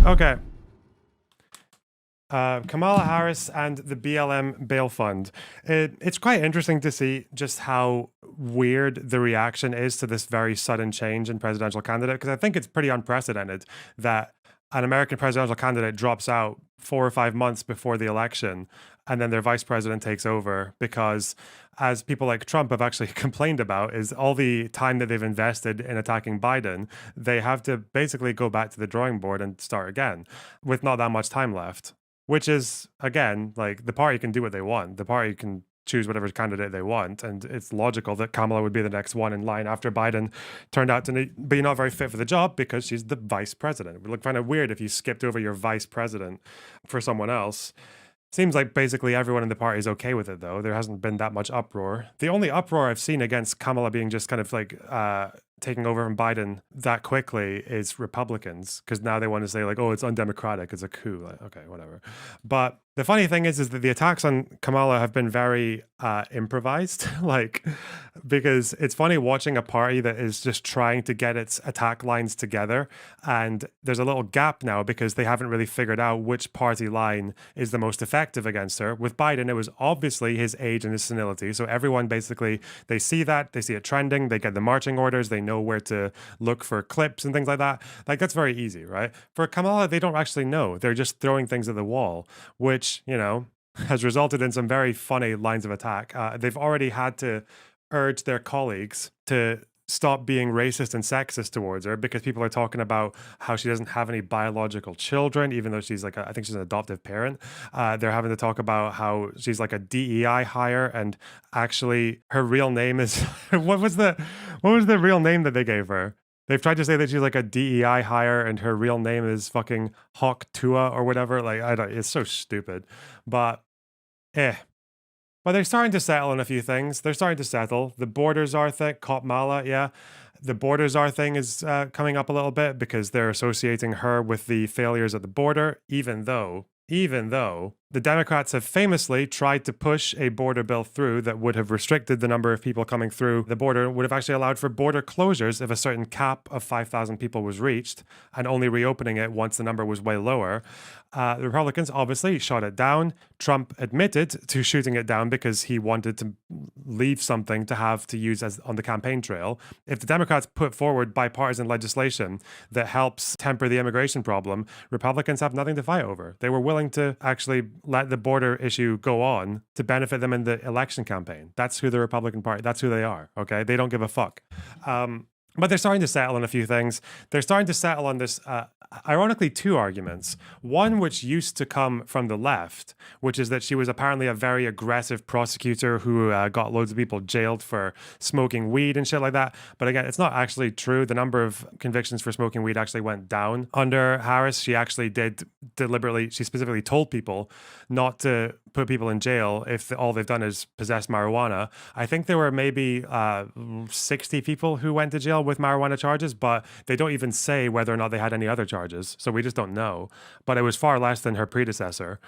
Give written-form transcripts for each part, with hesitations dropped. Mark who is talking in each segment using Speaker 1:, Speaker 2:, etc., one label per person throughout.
Speaker 1: Okay. Kamala Harris and the BLM bail fund. It's quite interesting to see just how weird the reaction is to this very sudden change in presidential candidate, because I think it's pretty unprecedented that an American presidential candidate drops out 4 or 5 months before the election and then their vice president takes over, because as people like Trump have actually complained about, is all the time that they've invested in attacking Biden, they have to basically go back to the drawing board and start again with not that much time left. Which is, again, like the party can do what they want. The party can choose whatever candidate they want. And it's logical that Kamala would be the next one in line after Biden turned out to be not very fit for the job because she's the vice president. It would look kind of weird if you skipped over your vice president for someone else. Seems like basically everyone in the party is okay with it, though. There hasn't been that much uproar. The only uproar I've seen against Kamala being just kind of like taking over from Biden that quickly is Republicans, because now they want to say like, oh, it's undemocratic, it's a coup. Like, okay, whatever. But the funny thing is that the attacks on Kamala have been very improvised, like, because it's funny watching a party that is just trying to get its attack lines together. And there's a little gap now because they haven't really figured out which party line is the most effective against her. With Biden, it was obviously his age and his senility. So everyone basically, they see that, they see it trending, they get the marching orders, they know where to look for clips and things like that. Like, that's very easy, right? For Kamala, they don't actually know. They're just throwing things at the wall, which, you know, has resulted in some very funny lines of attack. They've already had to urge their colleagues to stop being racist and sexist towards her because people are talking about how she doesn't have any biological children, even though she's like, I think she's an adoptive parent. They're having to talk about how she's like a DEI hire, and actually her real name is what was the real name that they gave her? They've tried to say that she's like a DEI hire and her real name is fucking Hawk Tua or whatever. Like, I don't, it's so stupid. But but they're starting to settle on a few things. They're starting to settle. The borders are thing, Kamala, yeah. The borders are thing is coming up a little bit because they're associating her with the failures at the border, even though the Democrats have famously tried to push a border bill through that would have restricted the number of people coming through the border, would have actually allowed for border closures if a certain cap of 5,000 people was reached, and only reopening it once the number was way lower. The Republicans obviously shot it down. Trump admitted to shooting it down because he wanted to leave something to have to use as on the campaign trail. If the Democrats put forward bipartisan legislation that helps temper the immigration problem, Republicans have nothing to fight over. They were willing to actually let the border issue go on to benefit them in the election campaign. That's who the Republican Party, that's who they are, okay? They don't give a fuck. But they're starting to settle on a few things. They're starting to settle on this, ironically, two arguments. One, which used to come from the left, which is that she was apparently a very aggressive prosecutor who got loads of people jailed for smoking weed and shit like that. But again, it's not actually true. The number of convictions for smoking weed actually went down under Harris. She actually did deliberately, she specifically told people not to put people in jail if all they've done is possess marijuana. I think there were maybe 60 people who went to jail with marijuana charges, but they don't even say whether or not they had any other charges. So we just don't know. But it was far less than her predecessor.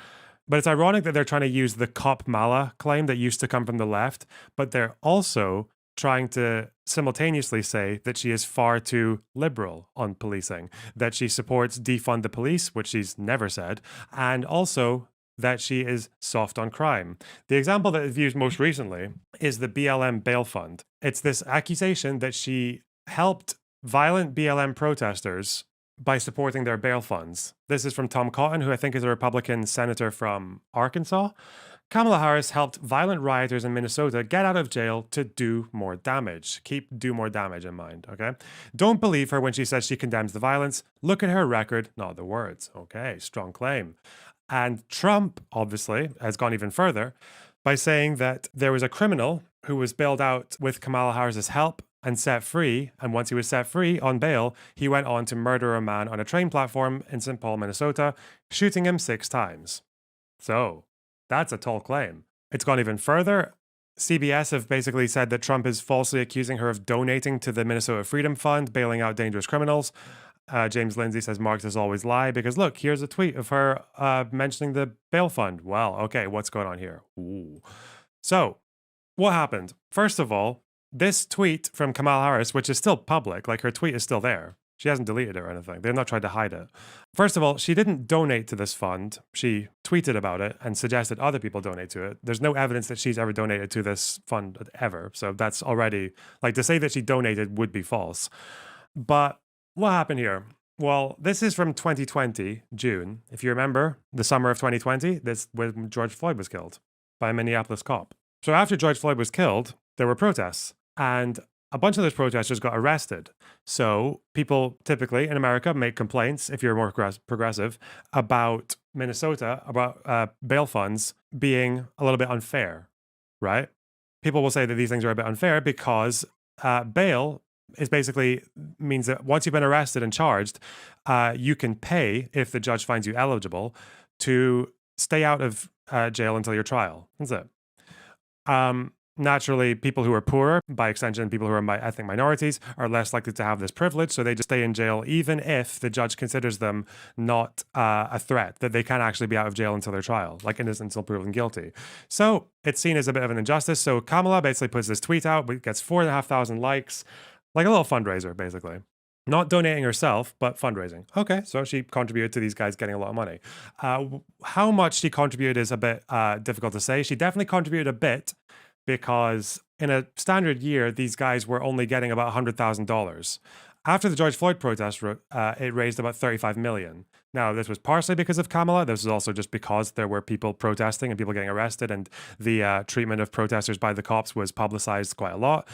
Speaker 1: But it's ironic that they're trying to use the Kamala claim that used to come from the left, but they're also trying to simultaneously say that she is far too liberal on policing, that she supports defund the police, which she's never said, and also that she is soft on crime. The example that is used most recently is the BLM bail fund. It's this accusation that she helped violent BLM protesters by supporting their bail funds. This is from Tom Cotton, who I think is a Republican senator from Arkansas. Kamala Harris helped violent rioters in Minnesota get out of jail to do more damage. Keep do more damage in mind, okay? Don't believe her when she says she condemns the violence. Look at her record, not the words. Okay, strong claim. And Trump, obviously, has gone even further by saying that there was a criminal who was bailed out with Kamala Harris's help and set free. And once he was set free on bail, he went on to murder a man on a train platform in St. Paul, Minnesota, shooting him 6 times. So that's a tall claim. It's gone even further. CBS have basically said that Trump is falsely accusing her of donating to the Minnesota Freedom Fund, bailing out dangerous criminals. James Lindsay says Marxists always lie because look, here's a tweet of her mentioning the bail fund. Well, okay, what's going on here? Ooh. So what happened? First of all, this tweet from Kamala Harris, which is still public, like her tweet is still there. She hasn't deleted it or anything. They've not tried to hide it. First of all, she didn't donate to this fund. She tweeted about it and suggested other people donate to it. There's no evidence that she's ever donated to this fund ever. So that's already, like, to say that she donated would be false. But what happened here? Well, this is from 2020, June. If you remember, the summer of 2020, this when George Floyd was killed by a Minneapolis cop. So after George Floyd was killed, there were protests. And a bunch of those protesters got arrested. So people typically in America make complaints, if you're more progressive, about Minnesota, about bail funds being a little bit unfair, right? People will say that these things are a bit unfair because bail is basically means that once you've been arrested and charged, you can pay, if the judge finds you eligible, to stay out of jail until your trial. That's it. Naturally, people who are poorer, by extension, people who are ethnic minorities, are less likely to have this privilege, so they just stay in jail even if the judge considers them not a threat, that they can actually be out of jail until their trial, like innocent until proven guilty. So it's seen as a bit of an injustice. So Kamala basically puts this tweet out, gets 4,500 likes, like a little fundraiser, basically. Not donating herself, but fundraising. Okay, so she contributed to these guys getting a lot of money. How much she contributed is a bit difficult to say. She definitely contributed a bit, because in a standard year, these guys were only getting about $100,000. After the George Floyd protest, it raised about $35 million. Now, this was partially because of Kamala. This was also just because there were people protesting and people getting arrested, and the treatment of protesters by the cops was publicized quite a lot.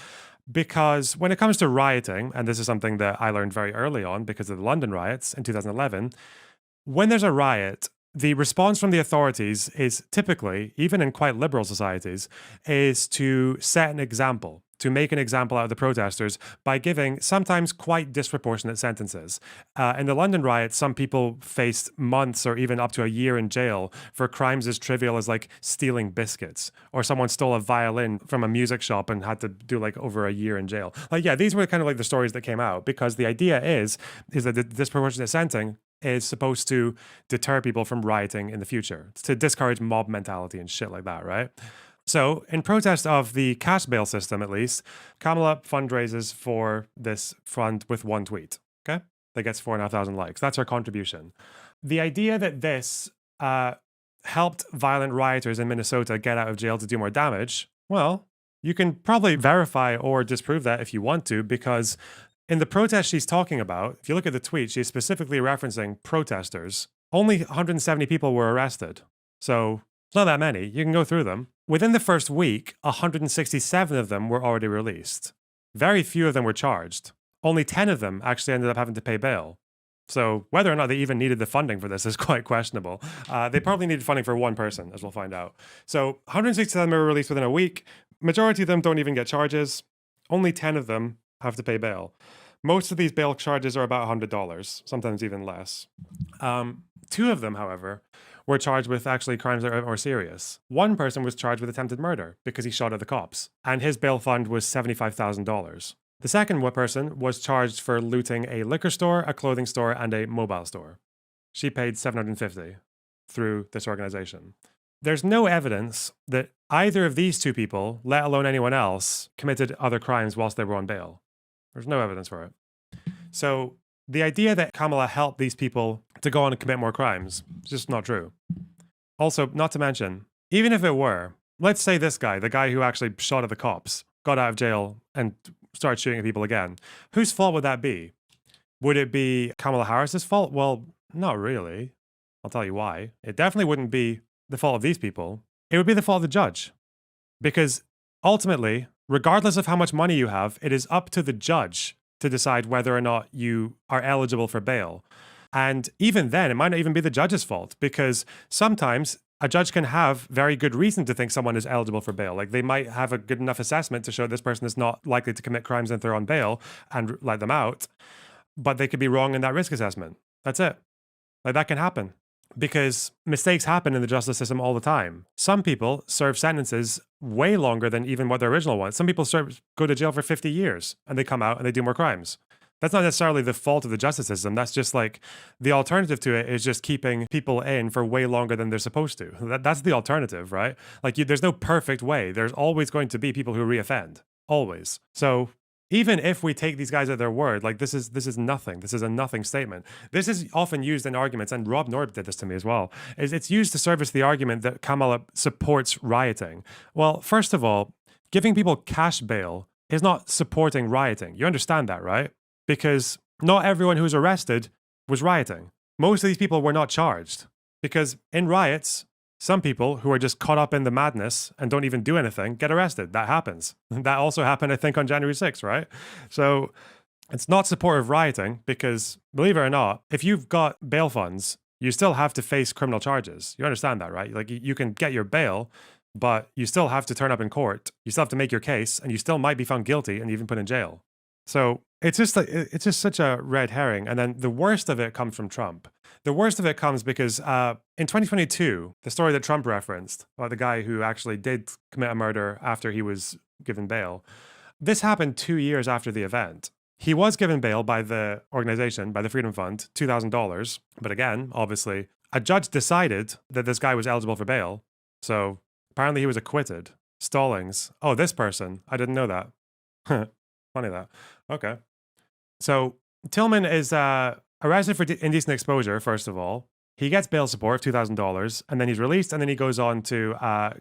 Speaker 1: Because when it comes to rioting, and this is something that I learned very early on because of the London riots in 2011, when there's a riot, the response from the authorities is typically, even in quite liberal societies, is to set an example, to make an example out of the protesters by giving sometimes quite disproportionate sentences. In the London riots, some people faced months or even up to a year in jail for crimes as trivial as like stealing biscuits, or someone stole a violin from a music shop and had to do like over a year in jail. Like, yeah, these were kind of like the stories that came out, because the idea is that the disproportionate sentencing is supposed to deter people from rioting in the future, to discourage mob mentality and shit like that, right? So, in protest of the cash bail system, at least, Kamala fundraises for this fund with one tweet, okay? That gets 4,500 likes. That's her contribution. The idea that this helped violent rioters in Minnesota get out of jail to do more damage, well, you can probably verify or disprove that if you want to, because in the protest she's talking about, if you look at the tweet, she's specifically referencing protesters. Only 170 people were arrested. So it's not that many. You can go through them. Within the first week, 167 of them were already released. Very few of them were charged. Only 10 of them actually ended up having to pay bail. So whether or not they even needed the funding for this is quite questionable. They probably needed funding for one person, as we'll find out. So 167 were released within a week. Majority of them don't even get charges. Only 10 of them have to pay bail. Most of these bail charges are about $100, sometimes even less. 2 of them, however, were charged with actually crimes that are more serious. One person was charged with attempted murder because he shot at the cops, and his bail fund was $75,000. The second person was charged for looting a liquor store, a clothing store, and a mobile store. She paid $750 through this organization. There's no evidence that either of these 2 people, let alone anyone else, committed other crimes whilst they were on bail. There's no evidence for it. So the idea that Kamala helped these people to go on and commit more crimes is just not true. Also, not to mention, even if it were, let's say this guy, the guy who actually shot at the cops, got out of jail and started shooting at people again. Whose fault would that be? Would it be Kamala Harris's fault? Well, not really. I'll tell you why. It definitely wouldn't be the fault of these people. It would be the fault of the judge. Because ultimately, regardless of how much money you have, it is up to the judge to decide whether or not you are eligible for bail. And even then, it might not even be the judge's fault, because sometimes a judge can have very good reason to think someone is eligible for bail. Like, they might have a good enough assessment to show this person is not likely to commit crimes if they're on bail and let them out, but they could be wrong in that risk assessment. That's it. Like, that can happen. Because mistakes happen in the justice system all the time. Some people serve sentences way longer than even what their original ones. Some people go to jail for 50 years and they come out and they do more crimes. That's not necessarily the fault of the justice system. That's just like, the alternative to it is just keeping people in for way longer than they're supposed to. That's the alternative, right? Like, there's no perfect way. There's always going to be people who reoffend. Always. So Even if we take these guys at their word, like this is nothing. This is a nothing statement. This is often used in arguments, and Rob Norb did this to me as well. Is it's used to service the argument that Kamala supports rioting. Well, first of all, giving people cash bail is not supporting rioting. You understand that, right? Because not everyone who's arrested was rioting. Most of these people were not charged. Because in riots, some people who are just caught up in the madness and don't even do anything get arrested. That happens. That also happened, I think, on January 6th, right? So it's not support of rioting because, believe it or not, if you've got bail funds, you still have to face criminal charges. You understand that, right? Like you can get your bail, but you still have to turn up in court. You still have to make your case, and you still might be found guilty and even put in jail. So it's just such a red herring. And then the worst of it comes from Trump. The worst of it comes because in 2022, the story that Trump referenced, about the guy who actually did commit a murder after he was given bail, this happened 2 years after the event. He was given bail by the organization, by the Freedom Fund, $2,000. But again, obviously, a judge decided that this guy was eligible for bail. So apparently he was acquitted. Stallings. Oh, this person. I didn't know that. Funny that. Okay. So Tillman is arrested for indecent exposure, first of all. He gets bail support of $2,000, and then he's released, and then he goes on to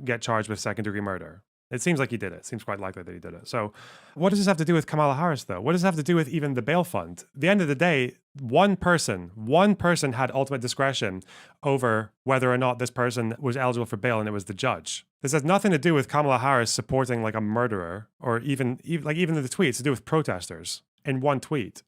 Speaker 1: get charged with second-degree murder. It seems like he did it. Seems quite likely that he did it. So what does this have to do with Kamala Harris, though? What does this have to do with even the bail fund? At the end of the day, one person had ultimate discretion over whether or not this person was eligible for bail, and it was the judge. This has nothing to do with Kamala Harris supporting like a murderer, or even the tweets to do with protesters in one tweet.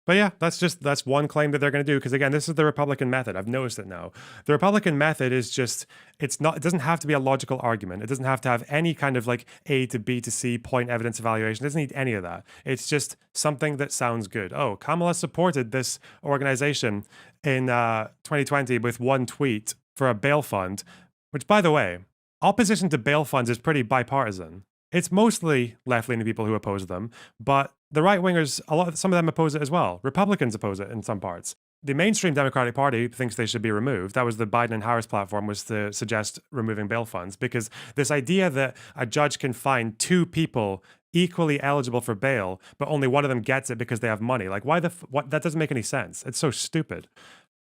Speaker 1: But yeah, that's one claim that they're going to do. Because again, this is the Republican method. I've noticed it now. The Republican method is just, it doesn't have to be a logical argument. It doesn't have to have any kind of like A to B to C point evidence evaluation. It doesn't need any of that. It's just something that sounds good. Oh, Kamala supported this organization in 2020 with one tweet for a bail fund, which by the way, opposition to bail funds is pretty bipartisan. It's mostly left-leaning people who oppose them, but the right-wingers, some of them oppose it as well. Republicans oppose it in some parts. The mainstream Democratic Party thinks they should be removed. That was the Biden and Harris platform, was to suggest removing bail funds, because this idea that a judge can find two people equally eligible for bail, but only one of them gets it because they have money. Like, what? That doesn't make any sense. It's so stupid.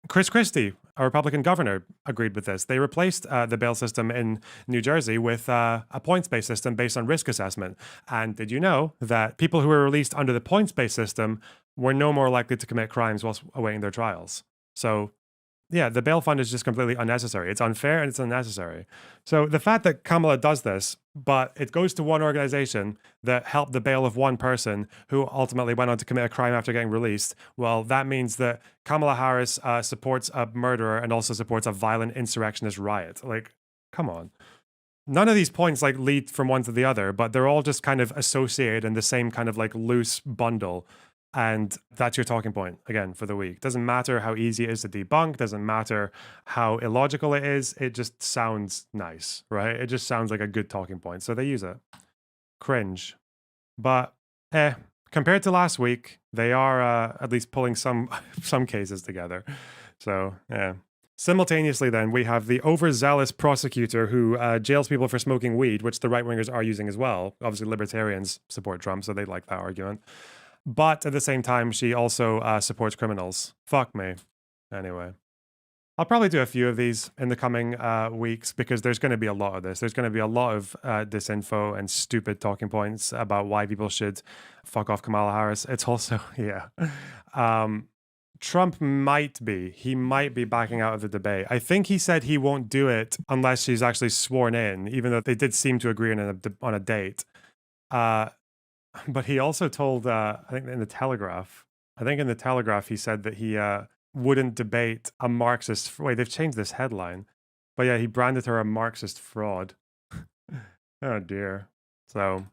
Speaker 1: Chris Christie, a Republican governor, agreed with this. They replaced the bail system in New Jersey with a points-based system based on risk assessment. And did you know that people who were released under the points-based system were no more likely to commit crimes whilst awaiting their trials? So yeah, the bail fund is just completely unnecessary. It's unfair and it's unnecessary. So the fact that Kamala does this, but it goes to one organization that helped the bail of one person who ultimately went on to commit a crime after getting released, well, that means that Kamala Harris supports a murderer and also supports a violent insurrectionist riot. Like, come on. None of these points like lead from one to the other, but they're all just kind of associated in the same kind of like loose bundle. And that's your talking point, again, for the week. Doesn't matter how easy it is to debunk. Doesn't matter how illogical it is. It just sounds nice, right? It just sounds like a good talking point. So they use it. Cringe. But, compared to last week, they are at least pulling some cases together. So, yeah. Simultaneously, then, we have the overzealous prosecutor who jails people for smoking weed, which the right-wingers are using as well. Obviously, libertarians support Trump, so they like that argument. But at the same time, she also supports criminals. Fuck me. Anyway. I'll probably do a few of these in the coming weeks because there's going to be a lot of this. There's going to be a lot of disinfo and stupid talking points about why people should fuck off Kamala Harris. It's also, yeah. Trump might be backing out of the debate. I think he said he won't do it unless she's actually sworn in, even though they did seem to agree on a date. But he also told, I think in the Telegraph, he said that he wouldn't debate a Marxist. Wait, they've changed this headline. But yeah, he branded her a Marxist fraud. Oh dear. So,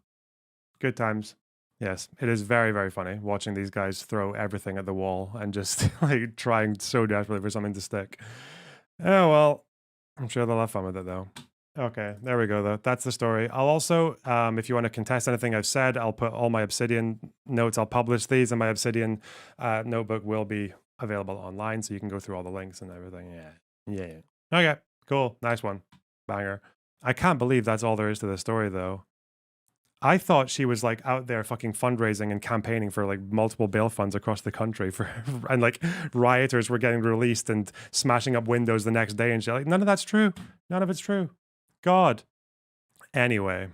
Speaker 1: good times. Yes, it is very, very funny watching these guys throw everything at the wall and just like trying so desperately for something to stick. Oh well, I'm sure they'll have fun with it though. Okay, there we go, though. That's the story. I'll also, if you want to contest anything I've said, I'll put all my Obsidian notes. I'll publish these, and my Obsidian notebook will be available online, so you can go through all the links and everything. Yeah. Okay, cool. Nice one. Banger. I can't believe that's all there is to the story, though. I thought she was like out there fucking fundraising and campaigning for like multiple bail funds across the country for, and like rioters were getting released and smashing up windows the next day and shit. Like, none of that's true. None of it's true. God. Anyway.